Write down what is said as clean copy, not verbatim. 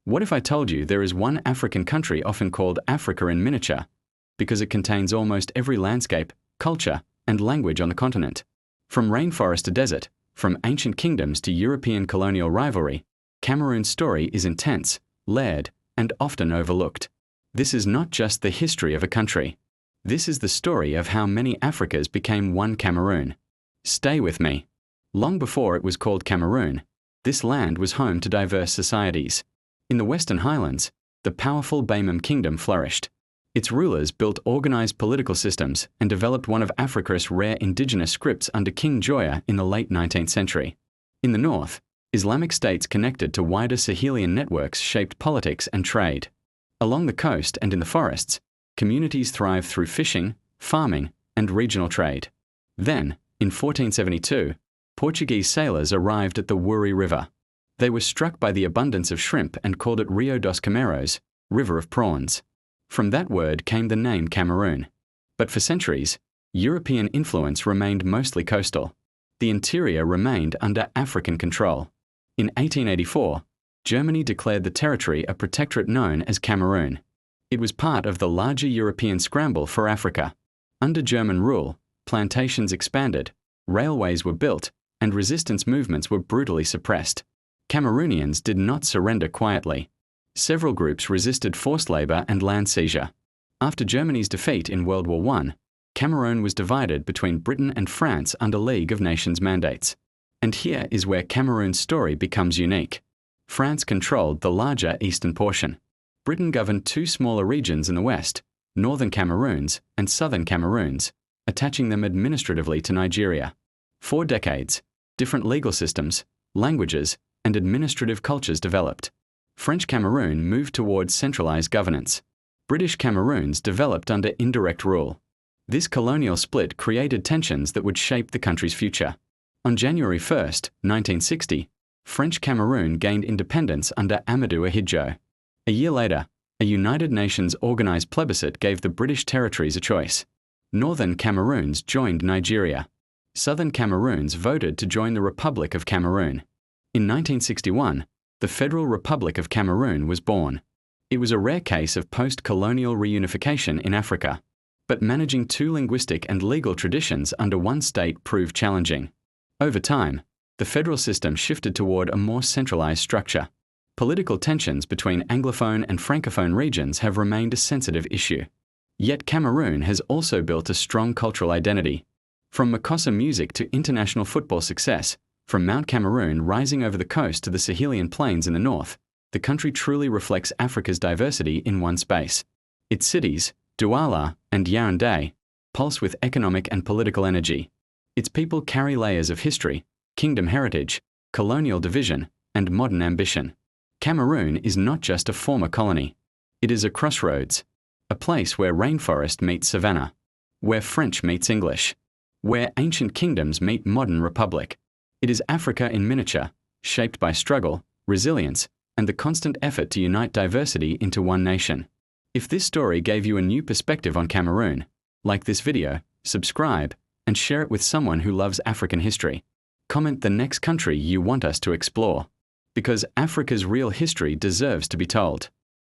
What if I told you there is one African country often called Africa in miniature, because it contains almost every landscape, culture, and language on the continent? From rainforest to desert, from ancient kingdoms to European colonial rivalry, Cameroon's story is intense, layered, and often overlooked. This is not just the history of a country. This is the story of how many Africas became one Cameroon. Stay with me. Long before it was called Cameroon, this land was home to diverse societies. In the Western Highlands, the powerful Baimam Kingdom flourished. Its rulers built organized political systems and developed one of Africa's rare indigenous scripts under King Joya in the late 19th century. In the north, Islamic states connected to wider Sahelian networks shaped politics and trade. Along the coast and in the forests, communities thrived through fishing, farming, and regional trade. Then, in 1472, Portuguese sailors arrived at the Wouri River. They were struck by the abundance of shrimp and called it Rio dos Cameros, River of Prawns. From that word came the name Cameroon. But for centuries, European influence remained mostly coastal. The interior remained under African control. In 1884, Germany declared the territory a protectorate known as Cameroon. It was part of the larger European scramble for Africa. Under German rule, plantations expanded, railways were built, and resistance movements were brutally suppressed. Cameroonians did not surrender quietly. Several groups resisted forced labor and land seizure. After Germany's defeat in World War I, Cameroon was divided between Britain and France under League of Nations mandates. And here is where Cameroon's story becomes unique. France controlled the larger eastern portion. Britain governed two smaller regions in the west, Northern Cameroons and Southern Cameroons, attaching them administratively to Nigeria. For decades, different legal systems, languages, and administrative cultures developed. French Cameroon moved towards centralized governance. British Cameroons developed under indirect rule. This colonial split created tensions that would shape the country's future. On January 1, 1960, French Cameroon gained independence under Amadou Ahidjo. A year later, a United Nations organized plebiscite gave the British territories a choice. Northern Cameroons joined Nigeria. Southern Cameroons voted to join the Republic of Cameroon. In 1961, the Federal Republic of Cameroon was born. It was a rare case of post-colonial reunification in Africa. But managing two linguistic and legal traditions under one state proved challenging. Over time, the federal system shifted toward a more centralized structure. Political tensions between Anglophone and Francophone regions have remained a sensitive issue. Yet Cameroon has also built a strong cultural identity. From Makossa music to international football success, from Mount Cameroon rising over the coast to the Sahelian plains in the north, the country truly reflects Africa's diversity in one space. Its cities, Douala and Yaoundé, pulse with economic and political energy. Its people carry layers of history, kingdom heritage, colonial division, and modern ambition. Cameroon is not just a former colony. It is a crossroads, a place where rainforest meets savanna, where French meets English, where ancient kingdoms meet modern republic. It is Africa in miniature, shaped by struggle, resilience, and the constant effort to unite diversity into one nation. If this story gave you a new perspective on Cameroon, like this video, subscribe, and share it with someone who loves African history. Comment the next country you want us to explore, because Africa's real history deserves to be told.